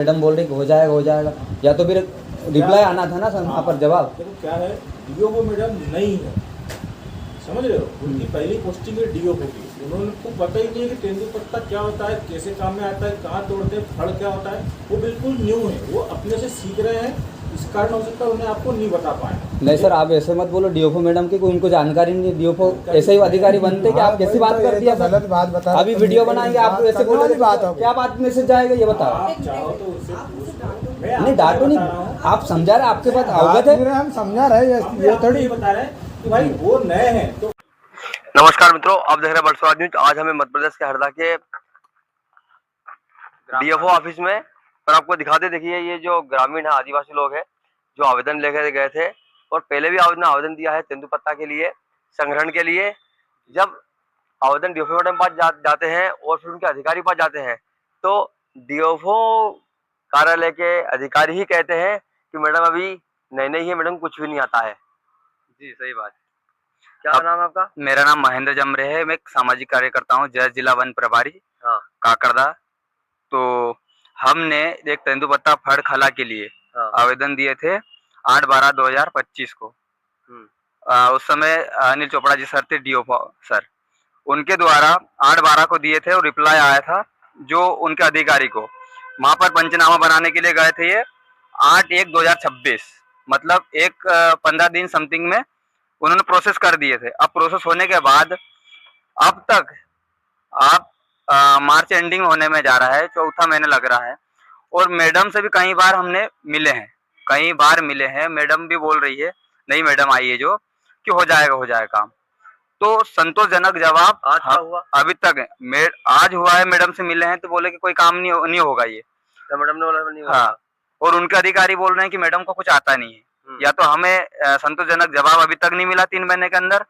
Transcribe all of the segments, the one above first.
Madam बोल रही कि हो जाएगा, या तो फिर रिप्लाई आना था ना सर वहाँ पर जवाब। देखो क्या है, डीओ मैडम नहीं है, समझ रहे हो। उनकी पहली पोस्टिंग है डीओ की। उन्होंने को पता ही नहीं है कि तेंदुपत्ता क्या होता है, कैसे काम में आता है, कहाँ तोड़ते हैं, फल क्या होता है। वो बिल्कुल न्यू है, वो अपने से सीख रहे हैं, इस कारण हो सकता है उन्हें आपको नहीं बता पाए। नहीं सर, आप ऐसे मत बोलो डीओफओ मैडम की कोई उनको जानकारी नहीं है। डीओफओ ऐसे ही अधिकारी बनते कि आप कैसी बात कर दिया सर। गलत बात बता अभी वीडियो बनाएंगे आप ऐसे बोलोगे बात तो क्या बात मैसेज जाएगा ये बताओ। आप चाहो तो उससे पूछ लो। मैं नहीं आपको डांटो बता नहीं, रहा हूँ, आप समझा रहे, आपके पास अवगत है। हम समझा रहे हैं, हम ये आपको थोड़ी ये बता रहे हैं कि भाई वो नए हैं तो। नमस्कार मित्रों, आप देख रहे हैं बरसवार न्यूज। आज हमें मध्य प्रदेश के हरदा के डीएफओ ऑफिस में और आपको दिखाते, देखिए ये जो ग्रामीण है, आदिवासी लोग हैं जो आवेदन लेकर गए थे और पहले भी आवेदन दिया है तेंदुपत्ता के लिए संग्रहण के लिए। जब आवेदन डीएफओ मैडम पास जाते हैं और फिर उनके अधिकारी पास जाते हैं तो डीएफओ कार्यालय के अधिकारी ही कहते हैं कि मैडम अभी नई नई है, मैडम कुछ भी नहीं आता है। जी सही बात। क्या नाम है आपका? मेरा नाम महेंद्र जमरे है। मैं एक सामाजिक कार्यकर्ता हूँ, जय जिला वन प्रभारी हाँ काकड़दा। तो हमने एक तेंदुपत्ता फड़ खला के लिए हाँ। आवेदन दिए थे 8/12/2025 को। उस समय अनिल चोपड़ा जी सर थे, डीओ सर। उनके द्वारा 8/12 को दिए थे और रिप्लाई आया था जो उनके अधिकारी को। वहां पर पंचनामा बनाने के लिए गए थे ये 8/1/2026, मतलब एक 15 दिन समथिंग में उन्होंने प्रोसेस कर दिए थे। अब प्रोसेस होने के बाद अब तक आप मार्च एंडिंग होने में जा रहा है, चौथा महीने लग रहा है और मैडम से भी कई बार हमने मिले हैं, कई बार मिले हैं। मैडम भी बोल रही है, नई मैडम आई है जो, कि हो जाएगा काम। तो संतोषजनक जवाब आज क्या हुआ? अभी तक आज हुआ है। मैडम से मिले हैं तो बोले कि कोई काम नहीं होगा ये। तो मैडम ने बोला नहीं होगा। हाँ, और उनके अधिकारी बोल रहे हैं कि मैडम को कुछ आता नहीं है। या तो हमें संतोषजनक जवाब अभी तक नहीं मिला 3 महीने के अंदर,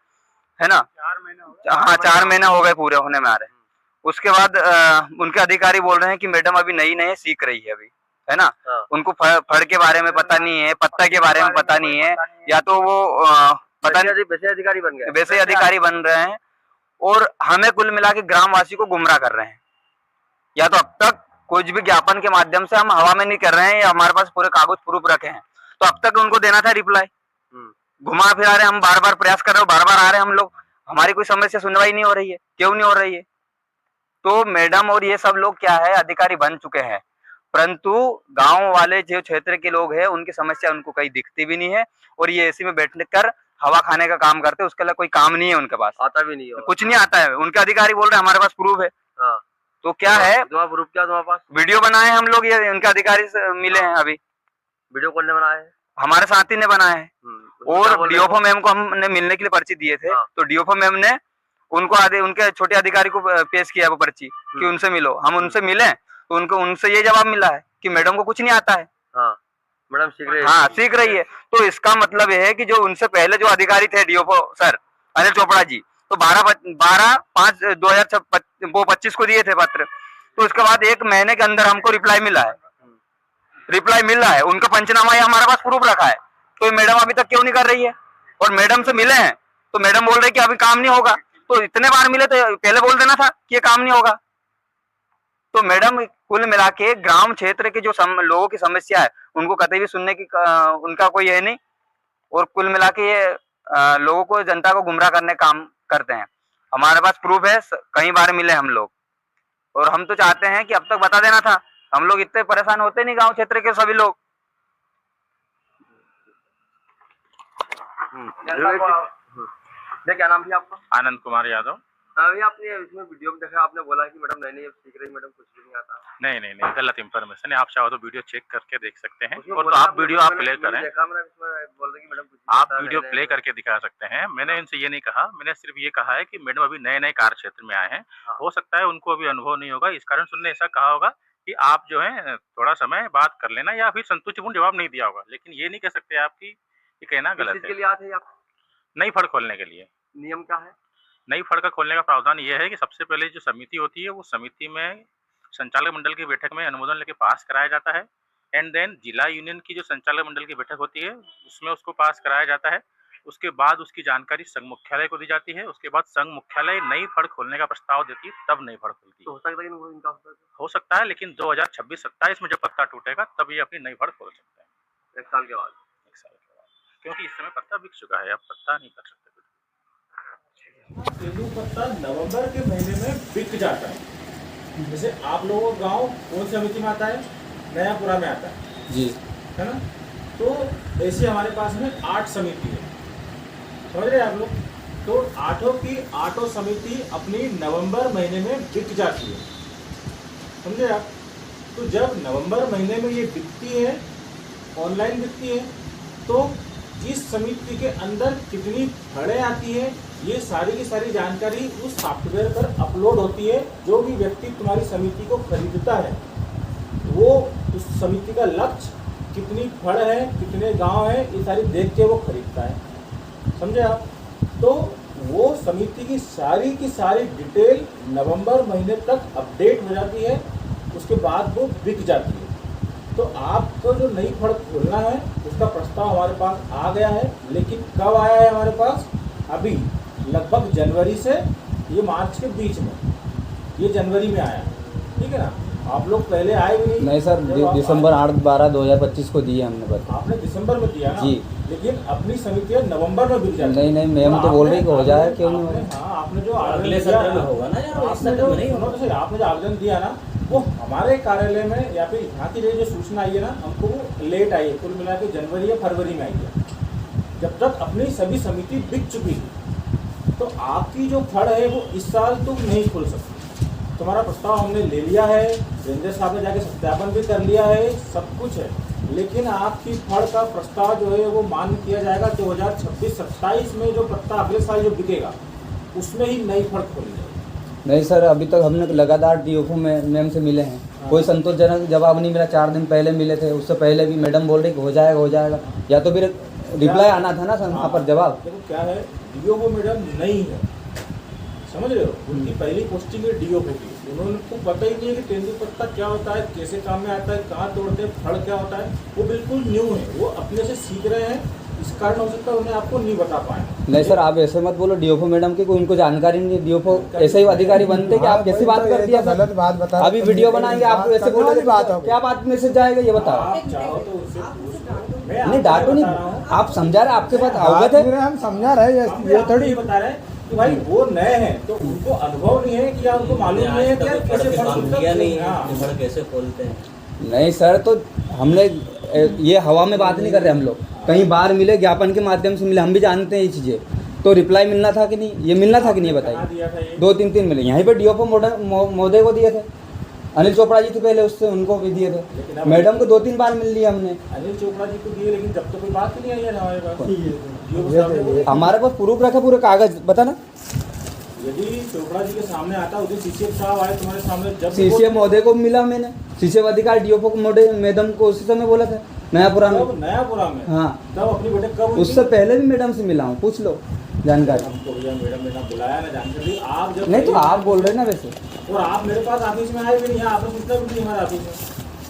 है ना। 4 महीने हो गए। हाँ, 4 महीने हो गए पूरे होने में आ रहे हैं। उसके बाद उनके अधिकारी बोल रहे हैं कि मैडम अभी नई नई सीख रही है अभी, है ना। हाँ। उनको फड़ के बारे में पता नहीं है, पत्ता के बारे में पता नहीं है, या तो वो पता नहीं वैसे अधिकारी बन गए, वैसे अधिकारी बन रहे हैं और हमें कुल मिला के ग्रामवासी को गुमराह कर रहे हैं। या तो अब तक कुछ भी ज्ञापन के माध्यम से हम हवा में नहीं कर रहे हैं, या हमारे पास पूरे कागज प्रूफ रखे हैं, तो अब तक उनको देना था रिप्लाई। घुमा फिरा रहे, हम बार बार प्रयास कर रहे हो, बार बार आ रहे हैं हम लोग, हमारी कोई समस्या सुनवाई नहीं हो रही है। क्यों नहीं हो रही है? तो मैडम और ये सब लोग क्या है, अधिकारी बन चुके हैं, परंतु गांव वाले जो क्षेत्र के लोग हैं उनकी समस्या उनको कहीं दिखती भी नहीं है और ये एसी में बैठने कर हवा खाने का काम करते हैं। उसके लिए कोई काम नहीं है उनके पास, आता भी नहीं होगा। कुछ नहीं आता है। उनके अधिकारी बोल रहे हैं हमारे पास प्रूफ है। हाँ। तो क्या है, तुम्हारा प्रूफ क्या तुम्हारे पास? वीडियो बनाए हम लोग, ये उनके अधिकारी से मिले हैं अभी। वीडियो कौन ने बनाया है? हमारे साथी ने बनाया है। उसमें क्या और बोल रहे डीओफओ हो? मैम को हमने मिलने के लिए पर्ची दिए थे। हाँ। तो डीओफओ मैम ने उनको उनके छोटे अधिकारी को पेश किया वो पर्ची कि उनसे मिलो। हम उनसे मिले तो उनको उनसे ये जवाब मिला है कि मैडम को कुछ नहीं आता है। हाँ, मैडम सीख रही है। हाँ, सीख रही है। तो इसका मतलब यह है कि जो उनसे पहले जो अधिकारी थे डीओफओ सर अनिल चोपड़ा जी, तो 12/5/2025 को दिए थे पत्र। तो उसके बाद 1 महीने के अंदर हमको रिप्लाई मिला है, उनका पंचनामा ये हमारे पास प्रूफ रखा है। तो ये मैडम अभी तक क्यों नहीं कर रही है? और मैडम से मिले हैं तो मैडम बोल रही कि अभी काम नहीं होगा। तो इतने बार मिले तो पहले बोल देना था कि ये काम नहीं होगा। तो मैडम कुल मिला के ग्राम क्षेत्र के जो लोगों की समस्या है उनको कतई भी सुनने की उनका कोई है नहीं, और कुल मिला के ये लोगों को, जनता को गुमराह करने का काम करते हैं। हमारे पास प्रूफ है, कई बार मिले हम लोग, और हम तो चाहते हैं कि अब तक बता देना था। हम लोग इतने परेशान होते नहीं, गांव क्षेत्र के सभी लोग। क्या नाम थी आपका? आनंद कुमार यादव। अभी आपने इसमें वीडियो में देखा, आपने बोला कि मैडम नई नई सीख रही, मैडम कुछ भी नहीं आता। नहीं, गलत इन्फॉर्मेशन है। आप चाहो तो वीडियो चेक करके देख सकते हैं, उसमें और तो बोला आप वीडियो आप प्ले करें। देखा मैंने, इसमें बोल रही कि मैडम कुछ नहीं आप आता, वीडियो नए-नए प्ले करके दिखा सकते हैं। मैंने इनसे ये नहीं कहा, मैंने सिर्फ ये कहा है कि मैडम अभी नए नए कार्य क्षेत्र में आए हैं। हाँ। हो सकता है उनको अभी अनुभव नहीं होगा, इस कारण से उन्होंने ऐसा कहा होगा कि आप जो है थोड़ा समय बात कर लेना, या फिर संतुष्टिपूर्ण जवाब नहीं दिया होगा। लेकिन ये नहीं कह सकते आपकी ये कहना किस गलत चीज के है। लिए आते हैं आप? नई फड़ खोलने के लिए। नियम क्या है? नई फड़ का खोलने का प्रावधान ये है कि सबसे पहले जो समिति होती है, वो समिति में संचालक मंडल की बैठक में अनुमोदन लेके पास कराया जाता है। एंड देन जिला यूनियन की जो संचालक मंडल की बैठक होती है उसमें उसको पास कराया जाता है। उसके बाद उसकी जानकारी संघ मुख्यालय को दी जाती है। उसके बाद संघ मुख्यालय नई फड़ खोलने का प्रस्ताव देती है, तब नई फड़ खुलती तो है। हो सकता है कि वो इनका हो सकता है, लेकिन 2026-27 में जब पत्ता टूटेगा तब ये अपनी नई फड़ खोल सकते हैं। 1 साल के बाद। 1 साल के बाद, क्योंकि इस समय पत्ता बिक चुका है, अब पत्ता नहीं कर सकते कुछ। तेंदुपत्ता नवंबर के महीने में बिक जाता है। जैसे आप लोगों का गांव कौन सी समिति में आता है? नयापुरा में आता है, जी है ना? तो ऐसे हमारे पास में 8 समिति है, समझ रहे हैं आप लोग? तो 8 की 8 समिति अपनी नवंबर महीने में बिक जाती है, समझे आप? तो जब नवंबर महीने में ये बिकती है, ऑनलाइन बिकती है, तो इस समिति के अंदर कितनी फड़ें आती है, ये सारी की सारी जानकारी उस सॉफ्टवेयर पर अपलोड होती है। जो भी व्यक्ति तुम्हारी समिति को खरीदता है, वो उस समिति का लक्ष्य कितनी फड़ है, कितने गांव है, ये सारी देख के वो खरीदता है, समझे आप? तो वो समिति की सारी डिटेल नवंबर महीने तक अपडेट हो जाती है, उसके बाद वो बिक जाती है। तो आपको जो नई फड़ खोलना है उसका प्रस्ताव हमारे पास आ गया है, लेकिन कब आया है हमारे पास? अभी लगभग जनवरी से ये मार्च के बीच में, ये जनवरी में आया, ठीक है ना? आप लोग पहले आए भी नहीं सर, दिसंबर 8/12/2025 को दिए हमने बता। आपने दिसंबर में दिया ना? जी। लेकिन अपनी समितियां नवंबर में बिक जाती है। नहीं मैम तो बोल रही कि हो जाए, क्यों नहीं हो आपने- रहा? हाँ, आपने जो अगले आवेदन दिया सत्र में ना, होगा ना यार, इस आपने सत्र जो में नहीं होगा। सुनो तो सही, आपने जो आवेदन दिया ना, वो हमारे कार्यालय में या फिर यहाँ की जो सूचना आई है ना, हमको वो लेट आई है, कुल मिला के जनवरी या फरवरी में आई है, जब तक अपनी सभी समिति बिक चुकी थी। तो आपकी जो फड़ है वो इस साल तुम नहीं खोल सकते। तुम्हारा प्रस्ताव हमने ले लिया है, रेंजर साहब ने जाके सत्यापन भी कर लिया है, सब कुछ है, लेकिन आपकी फड़ का प्रस्ताव जो है वो मान्य किया जाएगा 2026-27 में। जो पत्ता अगले साल जो बिकेगा उसमें ही नई फड़ खोली जाएगी। नहीं सर, अभी तक हमने लगातार डीओफओ में मैम से मिले हैं, कोई संतोषजनक जवाब नहीं मिला। 4 दिन पहले मिले थे, उससे पहले भी मैडम बोल रही कि हो जाएगा, या तो फिर रिप्लाई आना था ना सर वहाँ पर जवाब। देखो क्या है, डीओ मैडम नहीं है, समझ रहे हो? उनकी पहली पोस्टिंग है डीओ की। उन्होंने को पता ही नहीं है कि तेंदुपत्ता क्या होता है, कैसे काम में आता है, कहाँ तोड़ते हैं, फड़ क्या होता है, वो बिल्कुल न्यू है, वो अपने से सीख रहे हैं, इस कारण हो सकता है उन्हें आपको नहीं बता पाए। नहीं सर, आप ऐसे मत बोलो, डीओफओ मैडम की कोई उनको जानकारी नहीं है। डीओफओ ऐसे ही अधिकारी बनते कि आप कैसी बात कर दिया? गलत बात बता। अभी वीडियो बनाएंगे, आप ऐसे बोलोगे, बात होगी। क्या बात मैसेज जाएगा ये बताओ? आप चाहो तो उससे पूछ, मैं नहीं आपको डांटो नहीं, बता रहा हूँ। आप समझा रहे, आपके पास अवगत बात है। नहीं रहे, हम समझा रहे हैं, हम ये आपको थोड़ी ये बता रहे हैं कि भाई वो नए हैं, तो उनको अनुभव नहीं है कि या उनको मालूम नहीं है कि यार कैसे फड़ काम खुलता किया है। नहीं है, हाँ। कि फड़ कैसे खोलते हैं। नहीं सर, तो हमने ये हवा में बात नहीं कर रहे हम लोग, कहीं बाहर मिले, ज्ञापन के माध्यम से मिले, हम भी जानते हैं ये चीज़ें। तो रिप्लाई मिलना था कि नहीं, ये मिलना था कि नहीं कहाँ बताइए? दिया था ये? 2-3 मिले, यहीं पर डीओफओ महोदय को दिए थे, अनिल चोपड़ा जी थे पहले, उससे उनको भी दिए थे, मैडम को 2-3 बार मिल लिया हमने। अनिल चोपड़ा जी को दिए, लेकिन जब तो कोई बात ही नहीं आई है हमारे पास। DO साहब ने बोला, हमारे पास प्रूफ रखा, पूरे कागज बता ना। यदि चोपड़ा जी के सामने आता, उस दिन सीसीएम साहब आए तुम्हारे सामने, जब सीसीएम महोदय को मिला मैंने, सीसीएम अधिकारी डीओफओ मैडम को उसी समय बोला था नयापुरा में। तब नयापुरा में, हाँ, तब अपनी बेटे कब हुई उससे थी? पहले भी मैडम से मिला हूँ, पूछ लो जानकारी। हमको भैया मैडम बुलाया ना जानकारी, आप जब नहीं तो आप बोल रहे ना वैसे, और आप मेरे पास ऑफिस में आए भी नहीं, आपने सूचना भी नहीं हमारे ऑफिस में।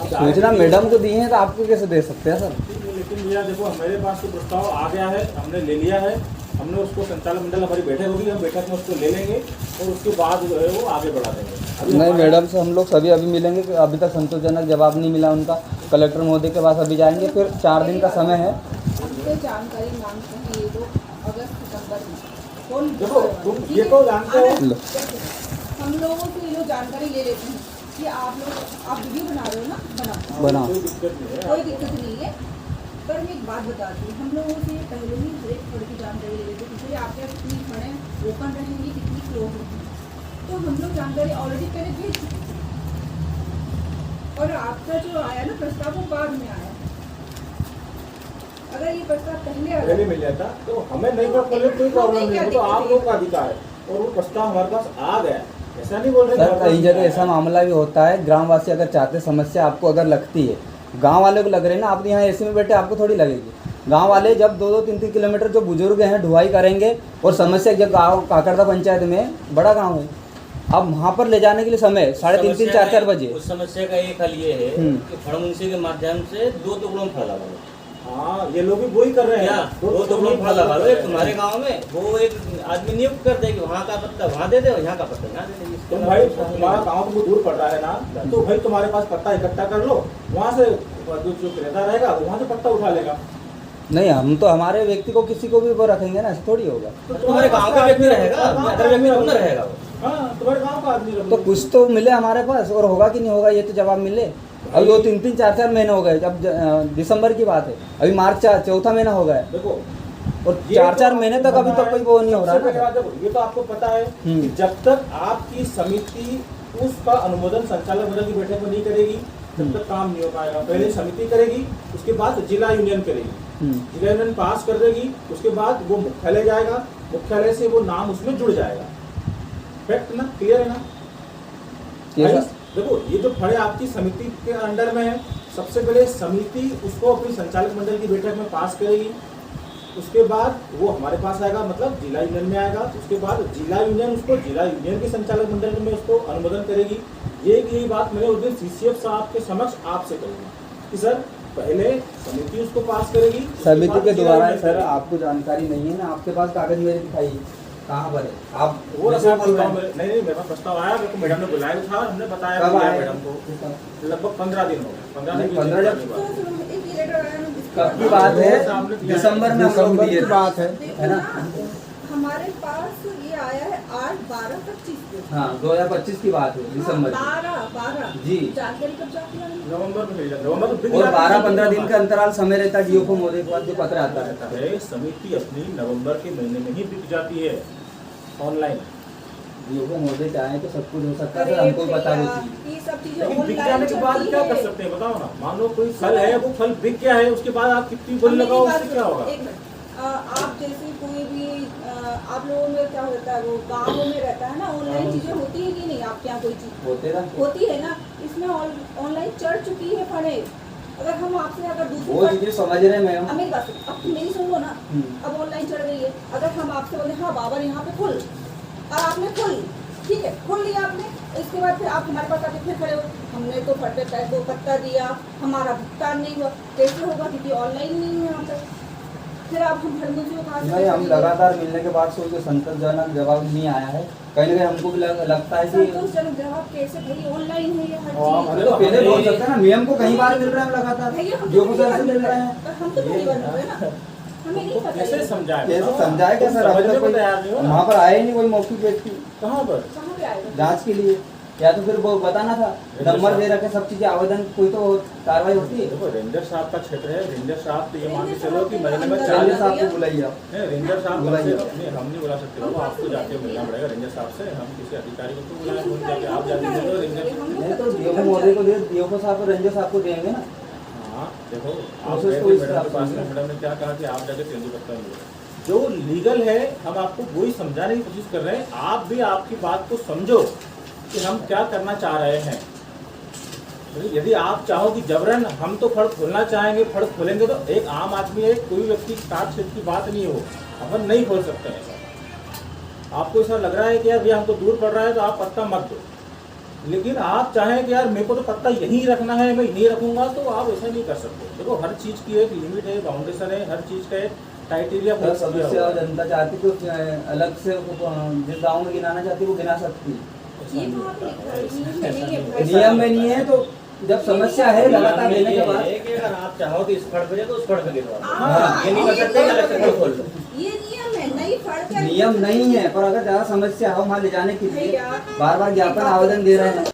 अब आए सूचना भी मैडम को दी है तो आपको कैसे दे सकते हैं सर? ठीक है, लेकिन भैया देखो मेरे पास तो प्रस्ताव आ गया है, हमने ले लिया है, हमने उसको संचालक मंडल हमारी बैठक होगी, हम बैठक में उसको ले लेंगे और उसके बाद जो है वो आगे बढ़ा देंगे। अभी नहीं, हमारे- मैडम से हम लोग सभी अभी मिलेंगे, अभी तक संतोषजनक जवाब नहीं मिला उनका। कलेक्टर महोदय के पास अभी जाएंगे, फिर 4 दिन का समय है। हमसे जानकारी मांगते हैं ये लोग अगस्त सितंबर में। कौन देखो तुम ये तो जानते हो, लो। हम लोगों से ये लोग जानकारी ले लेते हैं कि आप वीडियो बना रहे हो ना, बनाओ। कोई दिक्कत नहीं है। कोई दिक्कत नहीं है। पर मैं एक बात बताती हूँ, हम लोगों से पहले ही हर एक फड़ की जानकारी ले लेते हैं कि आपके यहाँ कितनी फड़ें ओपन रहेंगी, कितनी क्लोज होगी, तो हम लोग जानकारी ऑलरेडी पहले भेज चुके हैं। और आपका जो आया ना प्रस्ताव, वो बाद में आया। अगर ये प्रस्ताव पहले आ पहले मिल जाता तो हमें नहीं कर खोले कोई प्रॉब्लम नहीं, वो तो आप लोगों का अधिकार है, और वो प्रस्ताव हमारे पास आ गया। ऐसा नहीं बोल रहे सर, कई जगह ऐसा मामला भी होता है, ग्रामवासी अगर चाहते, समस्या आपको अगर लगती है, गांव वाले को लग रही है ना, आप यहाँ एसी में बैठे, आपको थोड़ी लगेगी। गांव वाले जब 2-2, 3-3 किलोमीटर जो बुजुर्ग हैं ढुआई करेंगे, और समस्या जब गाँव काकड़दा पंचायत में बड़ा गाँव है, अब वहाँ पर ले जाने के लिए समय 3:30, 4-4 बजे। उस समस्या का एक हल ये है कि फड़ मुंशी के माध्यम से 2 टुकड़ों में फड़ लगा। हाँ, ये लोग भी वही कर रहे क्या हैं। वो तुम लोग फल लगा लो एक तुम्हारे गांव में, वो एक आदमी नियुक्त कर दे कि वहाँ का पत्ता वहाँ दे दे और यहाँ का पत्ता यहाँ दे दे। तुम भाई तुम्हारा गाँव तुमको दूर पड़ रहा है ना, तो भाई तुम्हारे पास पत्ता इकट्ठा कर लो, वहाँ से जो क्रेता रहेगा वो वहाँ से पत्ता उठा लेगा। नहीं, हम तो हमारे व्यक्ति को किसी को भी वो रखेंगे ना, ऐसे थोड़ी होगा। तो तुम्हारे गांव का व्यक्ति रहेगा, अदर व्यक्ति कौन रहेगा वो? हाँ, तुम्हारे गाँव का आदमी तो कुछ तो मिले हमारे पास, और होगा कि नहीं होगा ये तो जवाब मिले। अभी वो 3-3, 4-4 महीने हो गए, जब दिसंबर की बात है, अभी मार्च चौथा महीना हो गया है, देखो और 4-4 महीने तक अभी तक कोई वो नहीं हो रहा सबसे पहले ना। बात देखो, ये तो आपको पता है कि जब तक आपकी समिति उसका अनुमोदन संचालक मंडल की बैठक में नहीं करेगी तब तक काम नहीं हो पाएगा। पहले समिति करेगी, उसके बाद जिला यूनियन करेगी, जिला यूनियन पास कर देगी, उसके बाद वो मुख्यालय जाएगा, मुख्यालय से वो नाम उसमें जुड़ जाएगा। फैक्ट ना, क्लियर है ना? ये देखो, ये जो फंड आपकी समिति के अंडर में है, सबसे पहले समिति उसको अपनी संचालक मंडल की बैठक में पास करेगी, उसके बाद वो हमारे पास आएगा, मतलब जिला यूनियन में आएगा, उसके बाद जिला यूनियन उसको जिला यूनियन की संचालक मंडल में उसको अनुमोदन करेगी। यही बात मैंने उस दिन CCF साहब के समक्ष आपसे कही कि सर पहले समिति उसको पास करेगी, समिति के द्वारा। सर आपको जानकारी नहीं है ना, आपके पास कागज मेरे दिखाइए कहाँ पर है आप? वो रखा प्रस्ताव नहीं, मेरे पास प्रस्ताव आया, मेरे को मैडम ने बुलाया था, हमने बताया मैडम को, लगभग 15 दिन हो गए। 15 कब की बात है? दिसंबर में हम लोग दिए थे। बात है ना? हमारे पास ये आया है 8/12/25 को। हाँ, 2025 की बात है, दिसंबर की। 12 जी। जानकारी कब जाती है? नवंबर में भेजा, नवंबर में। और 12-15 दिन का अंतराल समय रहता है DO को मोदी के बाद जो पत्र आता है। समिति अपनी नवंबर के महीने में ही बिक जाती है ऑनलाइन। DO को मोदी चाहे तो सब कुछ हो सकता है, हमको पता वो चीज। ये सब चीजें लेकिन बिक ऑनलाइन जाने के बाद क्या कर सकते हैं बताओ ना? मान लो कोई फल है, वो फल बिक गया है, उसके बाद आप कितनी बोल लगाओ, उससे क्या होगा? एक मिनट, आप जैसे कोई भी आप लोगों में क्या होता है, वो गाँवों में रहता है ना, ऑनलाइन चीजें होती है कि नहीं आपके यहाँ? कोई चीज होते ना, होती है ना, इसमें ऑनलाइन चढ़ चुकी है फंडे। अगर हम आपसे अगर दूसरी वो चीजें समझ रहे हैं मैम। अब मेरी बात सुनो, अब मेरी सुनो ना, अब ऑनलाइन चढ़ गई है, अगर हम आपसे बोले हाँ बाबर यहाँ पे खुल, और आपने खुल, ठीक है, खोल लिया आपने, इसके बाद फिर आप हमारे पास आके फिर खड़े हो, हमने तो फटे पैर को पत्ता दिया, हमारा भुगतान नहीं हुआ, कैसे होगा? क्योंकि ऑनलाइन नहीं है यहाँ पे। फिर आप हम भर मुझे कहा नहीं, हम लगातार मिलने के बाद सोच के संतोषजनक जवाब नहीं आया है। कहीं ना कहीं हमको भी लगता है कि संतोषजनक जवाब कैसे भाई? ऑनलाइन है ये हर हाँ, तो पहले बोल सकते हैं ना, नियम को कहीं बार मिल रहा है लगातार, भैया हम जो तो कुछ ऐसे मिल रहे हैं। हम तो पहली बार मिल रहे हैं ना, हमें नहीं पता कैसे ये। समझाए? कैसे समझाए क्या सर? अभी तक कोई तैयार नहीं हो वहाँ पर आए नहीं कोई मौखिक व्यक्ति कहाँ पर? कहाँ पे आएगा? जांच के लिए, या तो फिर वो बताना था, नंबर दे रखे सब चीजें, आवेदन कोई तो कार्रवाई होती है। देखो, रेंजर साहब का क्षेत्र है, रेंजर साहब तो ये मान के चलो कि महीने में रेंजर 40 साहब को बुलाइए आप। नहीं, रेंजर साहब बुलाइए। नहीं, हम नहीं बुला सकते बाबू, आपको जाके मिलना पड़ेगा रेंजर साहब से। हम किसी अधिकारी को तो बुलाएं, फोन करके आप जाके मिलो रेंजर से। नहीं तो DO को मोदी को दे, DO को साहब रेंजर साहब को देंगे ना। हाँ, देखो आप प्रोसेस गए तो थे इस मैडम हिसाब के से पास में, है। मैडम ने क्या कहा कि आप जाके तेंदुपत्ता मिलो। जो लीगल है हम आपको वही समझाने की कोशिश कर रहे हैं, आप भी आपकी बात को समझो कि हम क्या करना चाह रहे हैं। यदि आप चाहो कि जबरन हम तो फड़ खोलना चाहेंगे, फड़ खोलेंगे, तो एक आम आदमी है, कोई व्यक्ति काट क्षेत्र की बात नहीं हो, अपन नहीं खोल सकते हैं ऐसा। आपको ऐसा लग रहा है कि यार भैया हमको दूर पड़ रहा है तो आप पत्ता मत दो, लेकिन आप चाहें कि यार मेरे को तो पत्ता यहीं रखना है, मैं यहीं रखूंगा, तो आप ऐसा नहीं कर सकते। देखो, हर चीज़ की एक लिमिट है, बाउंडेशन है, हर चीज़ का एक क्राइटेरिया। सदस्य और जनता चाहती तो अलग से जिस गाँव में गिनाना चाहती वो गिना सकती है। ये कहाँ पे लिखा है? नियम में नहीं है भाई। नियम में नहीं है, तो जब समस्या है लगातार लेने के बाद कि अगर आप चाहो कि इस फड़ पे जाए तो उस फड़ पे गिरवा दो। हाँ, ये नहीं कर सकते कि अलग से फड़ खोल लो। ये नियम है, नहीं फड़ कर नियम नहीं है, पर अगर ज्यादा समस्या हो वहाँ ले जाने के लिए भैया, बार बार ज्ञापन आवेदन दे रहे हैं।